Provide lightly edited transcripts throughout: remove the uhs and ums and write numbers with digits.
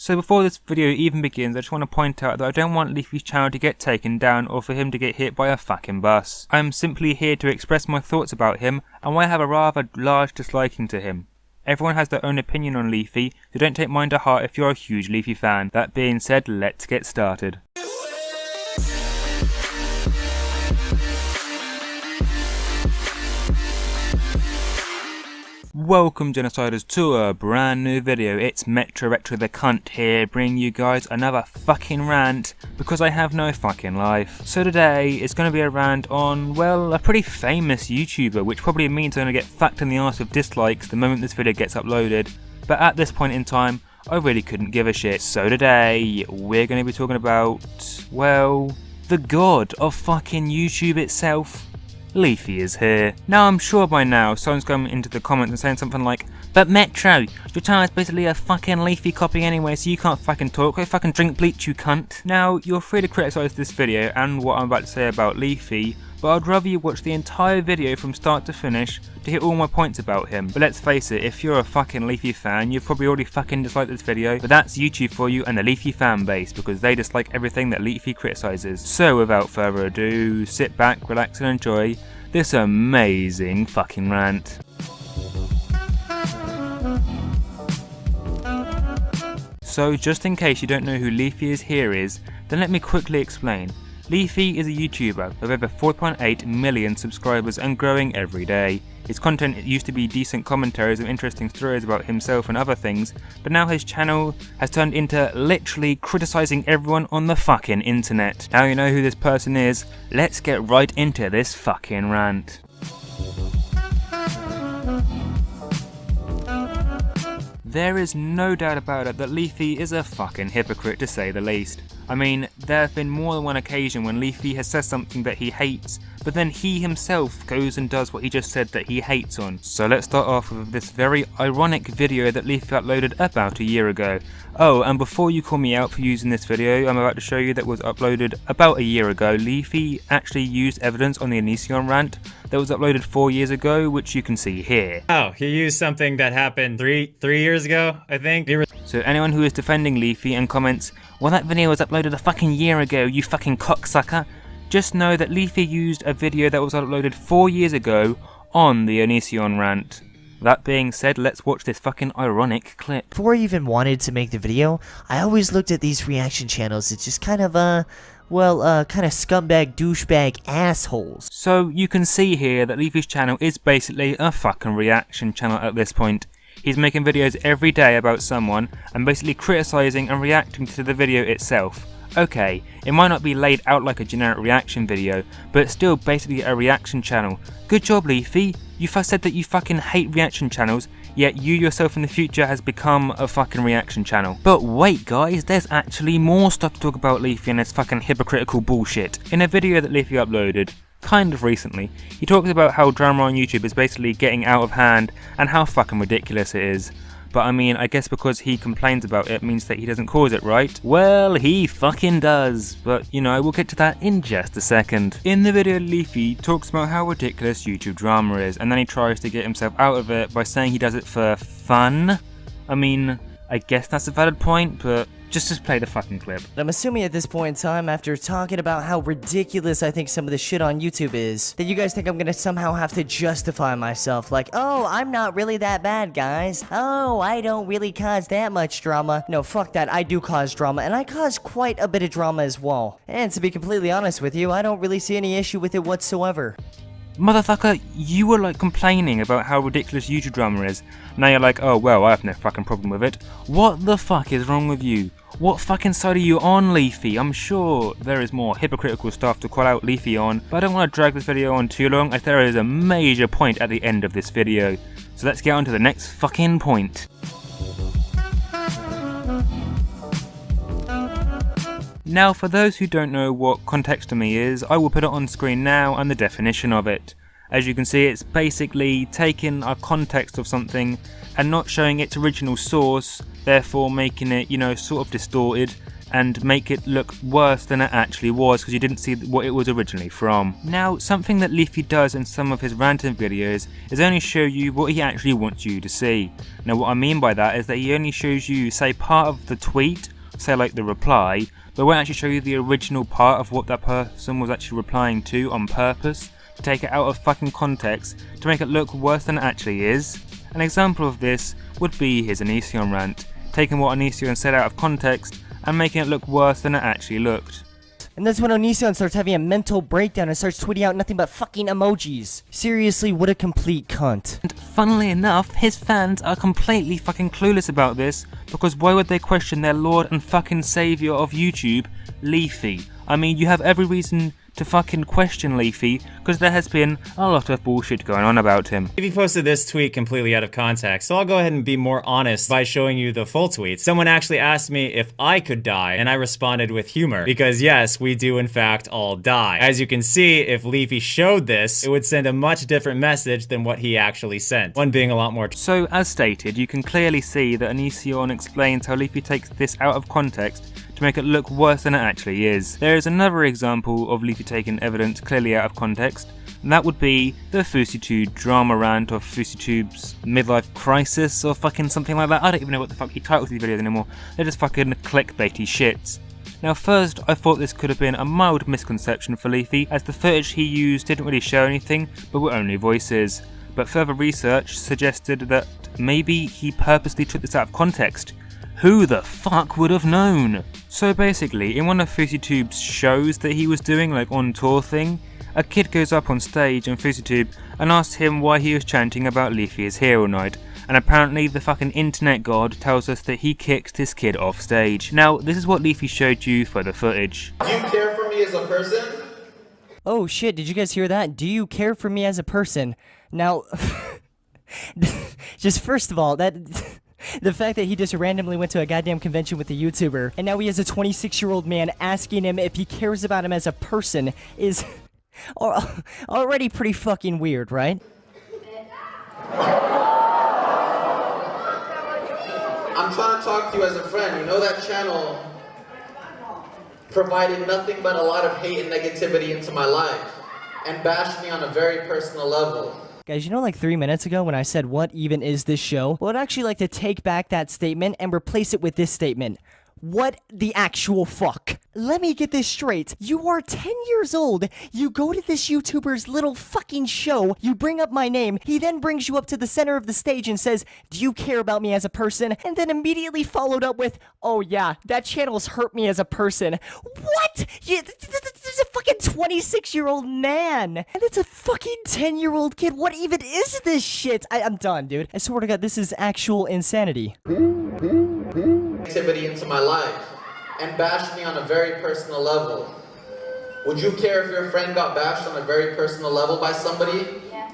So before this video even begins, I just want to point out that I don't want Leafy's channel to get taken down or for him to get hit by a fucking bus. I am simply here to express my thoughts about him and why I have a rather large disliking to him. Everyone has their own opinion on Leafy, so don't take mine to heart if you're a huge Leafy fan. That being said, let's get started. Welcome genociders to a brand new video. It's Metro Retro the Cunt here, bringing you guys another fucking rant because I have no fucking life. So today it's going to be a rant on, well, a pretty famous YouTuber, which probably means I'm going to get fucked in the arse with dislikes the moment this video gets uploaded. But at this point in time, I really couldn't give a shit. So today we're going to be talking about, well, the god of fucking YouTube itself. Leafy is here. Now I'm sure by now someone's going into the comments and saying something like, but Metro, your channel is basically a fucking Leafy copy anyway, so you can't fucking talk, go fucking drink bleach, you cunt. Now, you're free to criticise this video and what I'm about to say about Leafy, but I'd rather you watch the entire video from start to finish to hear all my points about him. But let's face it, if you're a fucking Leafy fan, you've probably already fucking disliked this video, but that's YouTube for you and the Leafy fan base, because they dislike everything that Leafy criticises. So without further ado, sit back, relax and enjoy this amazing fucking rant. So just in case you don't know who Leafyishere is, then let me quickly explain. Leafy is a YouTuber with over 4.8 million subscribers and growing every day. His content used to be decent commentaries and interesting stories about himself and other things, but now his channel has turned into literally criticising everyone on the fucking internet. Now you know who this person is, let's get right into this fucking rant. There is no doubt about it that Leafy is a fucking hypocrite, to say the least. I mean, there have been more than one occasion when Leafy has said something that he hates, but then he himself goes and does what he just said that he hates on. So let's start off with this very ironic video that Leafy uploaded about a year ago. Oh, and before you call me out for using this video I'm about to show you that was uploaded about a year ago, Leafy actually used evidence on the Leafyishere Rant that was uploaded 4 years ago, which you can see here. Oh, he used something that happened three years ago, I think. So anyone who is defending Leafy and comments, well that video was uploaded a fucking year ago, you fucking cocksucker, just know that Leafy used a video that was uploaded 4 years ago on the Leafyishere Rant. That being said, let's watch this fucking ironic clip. Before I even wanted to make the video, I always looked at these reaction channels as just kind of kind of scumbag, douchebag assholes. So you can see here that Leafy's channel is basically a fucking reaction channel at this point. He's making videos every day about someone and basically criticising and reacting to the video itself. Okay, it might not be laid out like a generic reaction video, but it's still basically a reaction channel. Good job, Leafy. You said that you fucking hate reaction channels, yet you yourself in the future has become a fucking reaction channel. But wait guys, there's actually more stuff to talk about Leafy and his fucking hypocritical bullshit. In a video that Leafy uploaded kind of recently, he talks about how drama on YouTube is basically getting out of hand and how fucking ridiculous it is. But I mean, I guess because he complains about it means that he doesn't cause it, right? Well, he fucking does. But, you know, we'll get to that in just a second. In the video, Leafy talks about how ridiculous YouTube drama is, and then he tries to get himself out of it by saying he does it for fun. I mean, I guess that's a valid point, but just play the fucking clip. I'm assuming at this point in time, after talking about how ridiculous I think some of the shit on YouTube is, that you guys think I'm gonna somehow have to justify myself, like, oh, I'm not really that bad, guys. Oh, I don't really cause that much drama. No, fuck that, I do cause drama, and I cause quite a bit of drama as well. And to be completely honest with you, I don't really see any issue with it whatsoever. Motherfucker, you were like complaining about how ridiculous YouTube drama is. Now you're like, oh well, I have no fucking problem with it. What the fuck is wrong with you? What fucking side are you on, Leafy? I'm sure there is more hypocritical stuff to call out Leafy on, but I don't want to drag this video on too long as there is a major point at the end of this video. So let's get on to the next fucking point. Now for those who don't know what contextomy is, I will put it on screen now and the definition of it. As you can see, it's basically taking a context of something and not showing its original source, therefore making it, you know, sort of distorted, and make it look worse than it actually was because you didn't see what it was originally from. Now, something that Leafy does in some of his ranting videos is only show you what he actually wants you to see. Now, what I mean by that is that he only shows you, say, part of the tweet, say like the reply, but won't actually show you the original part of what that person was actually replying to on purpose, to take it out of fucking context, to make it look worse than it actually is. An example of this would be his Untitled rant, taking what Untitled said out of context and making it look worse than it actually looked. And that's when Untitled starts having a mental breakdown and starts tweeting out nothing but fucking emojis. Seriously, what a complete cunt. And funnily enough, his fans are completely fucking clueless about this, because why would they question their lord and fucking saviour of YouTube, Leafy? I mean, you have every reason to fucking question Leafy, because there has been a lot of bullshit going on about him. Leafy posted this tweet completely out of context, so I'll go ahead and be more honest by showing you the full tweet. Someone actually asked me if I could die, and I responded with humor, because yes, we do in fact all die. As you can see, if Leafy showed this, it would send a much different message than what he actually sent, one being a lot more. So, as stated, you can clearly see that Untitled explains how Leafy takes this out of context to make it look worse than it actually is. There is another example of Leafy taking evidence clearly out of context, and that would be the FouseyTube drama rant of FouseyTube's midlife crisis or fucking something like that. I don't even know what the fuck he titles these videos anymore. They're just fucking clickbaity shits. Now first, I thought this could have been a mild misconception for Leafy, as the footage he used didn't really show anything, but were only voices. But further research suggested that maybe he purposely took this out of context. Who the fuck would have known? So basically, in one of FouseyTube's shows that he was doing, like on tour thing, a kid goes up on stage on FouseyTube and asks him why he was chanting about Leafyishere Rant, and apparently the fucking internet god tells us that he kicked this kid off stage. Now, this is what Leafy showed you for the footage. Do you care for me as a person? Oh shit, did you guys hear that? Do you care for me as a person? Now, just first of all, the fact that he just randomly went to a goddamn convention with a YouTuber, and now he has a 26-year-old man asking him if he cares about him as a person is already pretty fucking weird, right? I'm trying to talk to you as a friend. You know that channel provided nothing but a lot of hate and negativity into my life, and bashed me on a very personal level. Guys, you know like 3 minutes ago when I said, what even is this show? Well, I'd actually like to take back that statement and replace it with this statement. What the actual fuck? Let me get this straight. You are 10 years old. You go to this YouTuber's little fucking show. You bring up my name. He then brings you up to the center of the stage and says, do you care about me as a person? And then immediately followed up with, oh yeah, that channel's hurt me as a person. What? There's a fucking 26-year-old man. And it's a fucking 10-year-old kid. What even is this shit? I'm done, dude. I swear to God, this is actual insanity. Activity into my life and bashed me on a very personal level. Would you care if your friend got bashed on a very personal level by somebody? Yeah.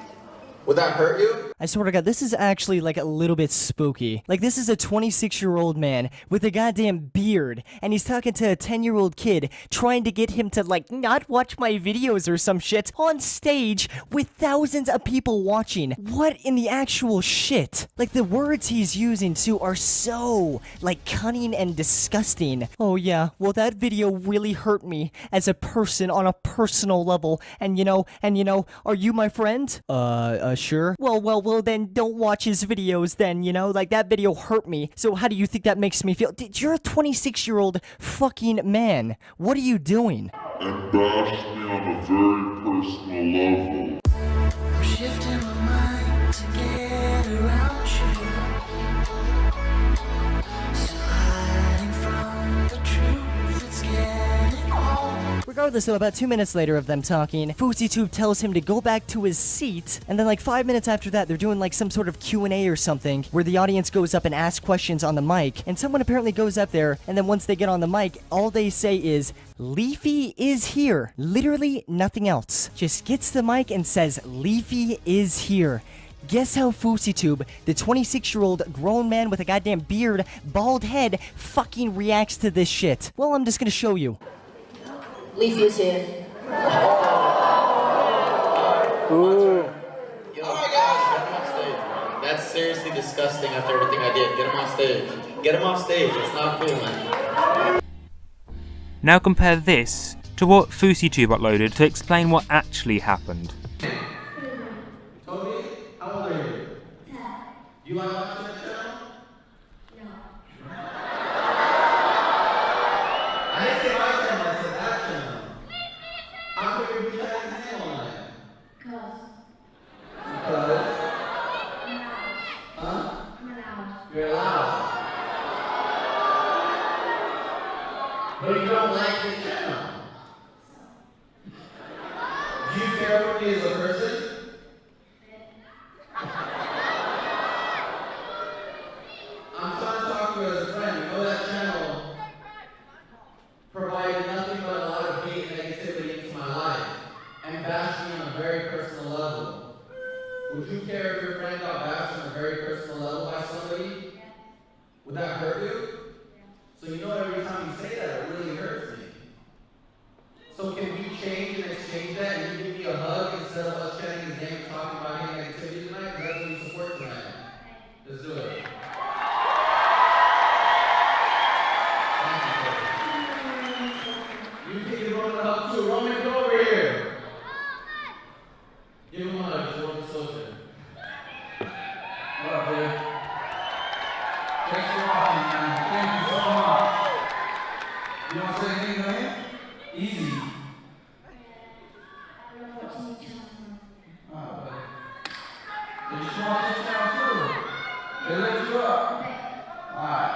Would that hurt you? I swear to God, this is actually like a little bit spooky. Like, this is a 26-year-old man with a goddamn beard, and he's talking to a 10-year-old kid, trying to get him to, like, not watch my videos or some shit on stage with thousands of people watching. What in the actual shit? Like, the words he's using, too, are so, like, cunning and disgusting. Oh, yeah, well, that video really hurt me as a person on a personal level, and you know, are you my friend? Sure. Well, then don't watch his videos then, you know? Like, that video hurt me. So how do you think that makes me feel? You're a 26-year-old fucking man. What are you doing? And bashed me on a very personal level. I'm shifting my mind to get around you. Still hiding from the truth, it's getting old. Regardless, though, about 2 minutes later of them talking, FouseyTube tells him to go back to his seat, and then like 5 minutes after that, they're doing like some sort of Q&A or something, where the audience goes up and asks questions on the mic, and someone apparently goes up there, and then once they get on the mic, all they say is, Leafy is here. Literally nothing else. Just gets the mic and says, Leafy is here. Guess how FouseyTube, the 26-year-old grown man with a goddamn beard, bald head, fucking reacts to this shit? Well, I'm just gonna show you. Leafy is here. Alright guys, get him off stage. That's seriously disgusting after everything I did. Get him off stage. Get him off stage. It's not cool, man. Now compare this to what FouseyTube uploaded to explain what actually happened. Toby, how old are you? 10. You like watching the channel? No. I didn't say my channel, I said that channel. How come you're chatting his name all night? Because? Huh? You're loud. But you don't like the channel. Do you care for me as a person? I'm trying to talk to you as a friend. You know that channel provided nothing but a lot of hate and negativity into my life and bashed me on a very personal level. Would you care if your friend got bashed on a very personal level by somebody? Would that hurt you? So you know every time you say that, it really hurts me. So can we change and exchange that and you give me a hug instead of us chatting his name and talking about hate and negativity tonight? Because that's what you support tonight. Let's do it. You can give Roman a hug too. Roman, come over here. Give him a hug. He's a Roman soldier. What up, dude? Thanks for watching, man. Thank you so much. You want to say anything to him? Easy. Did you watch this channel too? They lift you up. Alright.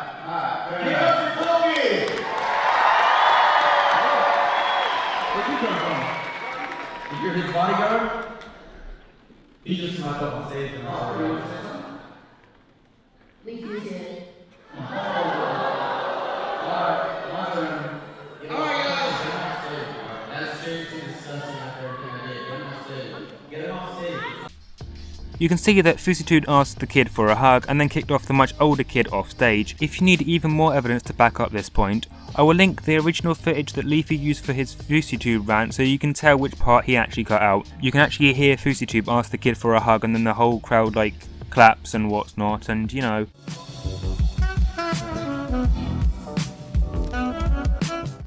Fair enough. Give up for Toby! Where'd you come from? If you're his bodyguard? He just snuck up on stage and all that. Leafyishere. Alright, my turn. Alright, guys! That's seriously disgusting after everything I did. Get him off stage. Get him off stage. You can see that FouseyTube asked the kid for a hug and then kicked off the much older kid off stage. If you need even more evidence to back up this point, I will link the original footage that Leafy used for his FouseyTube rant so you can tell which part he actually cut out. You can actually hear FouseyTube ask the kid for a hug and then the whole crowd like claps and what's not, and you know.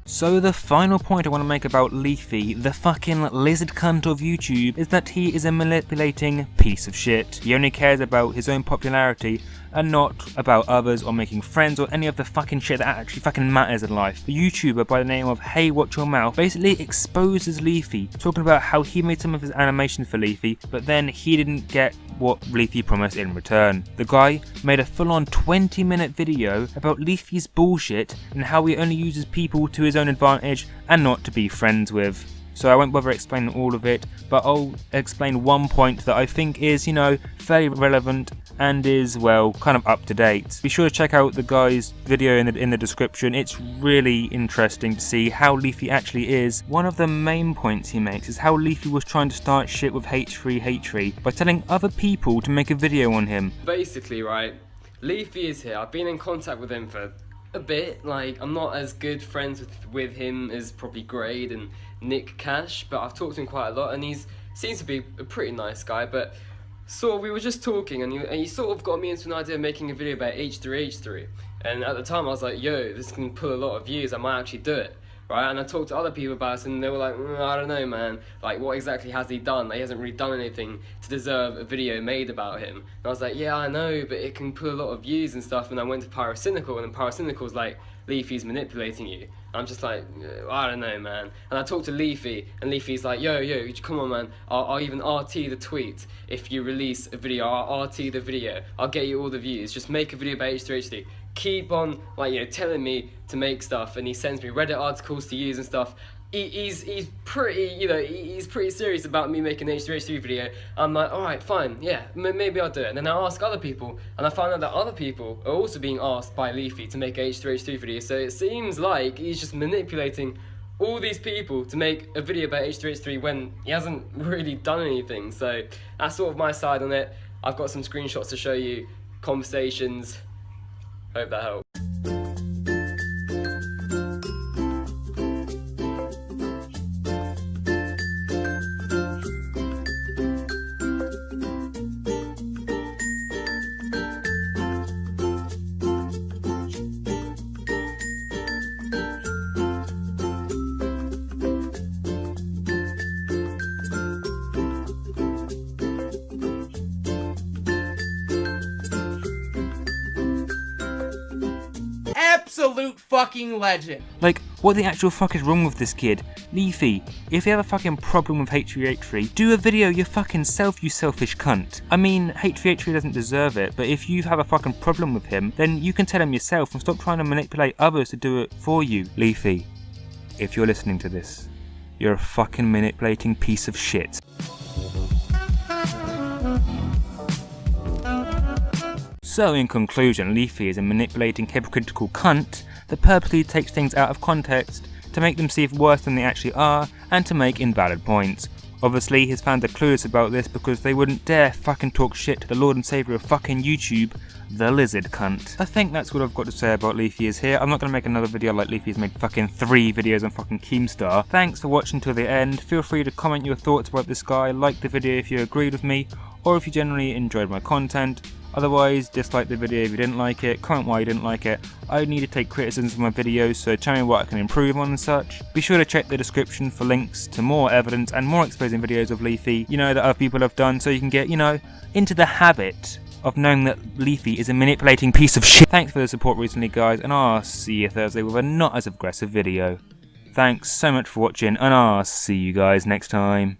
So the final point I want to make about Leafy, the fucking lizard cunt of YouTube, is that he is a manipulating piece of shit. He only cares about his own popularity and not about others or making friends or any of the fucking shit that actually fucking matters in life. The YouTuber by the name of Hey Watch Your Mouth basically exposes Leafy, talking about how he made some of his animations for Leafy, but then he didn't get what Leafy promised in return. The guy made a full-on 20-minute video about Leafy's bullshit and how he only uses people to his own advantage and not to be friends with. So I won't bother explaining all of it, but I'll explain one point that I think is, you know, fairly relevant and is, well, kind of up to date. Be sure to check out the guy's video in the description. It's really interesting to see how Leafy actually is. One of the main points he makes is how Leafy was trying to start shit with H3 by telling other people to make a video on him. Basically, right, Leafy is here. I've been in contact with him for a bit. Like, I'm not as good friends with him as probably Grade and Nick Cash, but I've talked to him quite a lot, and seems to be a pretty nice guy. But so we were just talking, and he sort of got me into an idea of making a video about H3, and at the time I was like, yo, this can pull a lot of views, I might actually do it, right? And I talked to other people about it, and they were like, I don't know, man, like, what exactly has he done? Like, he hasn't really done anything to deserve a video made about him. And I was like, yeah, I know, but it can pull a lot of views and stuff. And I went to Pyrocynical, and then Pyrocynical's like, Leafy's manipulating you. I'm just like, I don't know, man. And I talked to Leafy, and Leafy's like, yo, come on, man. I'll even RT the tweet if you release a video. I'll RT the video. I'll get you all the views. Just make a video about H3. Keep on, like, you know, telling me to make stuff. And he sends me Reddit articles to use and stuff. He's pretty, you know, he's pretty serious about me making an H3 video. I'm like, alright, fine, yeah, maybe I'll do it. And then I ask other people, and I find out that other people are also being asked by Leafy to make an H3 video. So it seems like he's just manipulating all these people to make a video about H3 when he hasn't really done anything. So that's sort of my side on it. I've got some screenshots to show you, conversations. Hope that helps. absolute fucking legend. Like, what the actual fuck is wrong with this kid? Leafy, if you have a fucking problem with H3H3, do a video your fucking self, you selfish cunt. I mean, H3H3 doesn't deserve it, but if you have a fucking problem with him, then you can tell him yourself and stop trying to manipulate others to do it for you. Leafy, if you're listening to this, you're a fucking manipulating piece of shit. So in conclusion, Leafy is a manipulating, hypocritical cunt that purposely takes things out of context to make them seem worse than they actually are and to make invalid points. Obviously his fans are clueless about this because they wouldn't dare fucking talk shit to the Lord and Saviour of fucking YouTube, the lizard cunt. I think that's what I've got to say about Leafyishere. I'm not going to make another video like Leafy's made fucking 3 videos on fucking Keemstar. Thanks for watching till the end. Feel free to comment your thoughts about this guy, like the video if you agreed with me, or if you generally enjoyed my content. Otherwise, dislike the video if you didn't like it, comment why you didn't like it. I need to take criticisms of my videos, so tell me what I can improve on and such. Be sure to check the description for links to more evidence and more exposing videos of Leafy, that other people have done, so you can get, into the habit of knowing that Leafy is a manipulating piece of shit. Thanks for the support recently, guys, and I'll see you Thursday with a not as aggressive video. Thanks so much for watching, and I'll see you guys next time.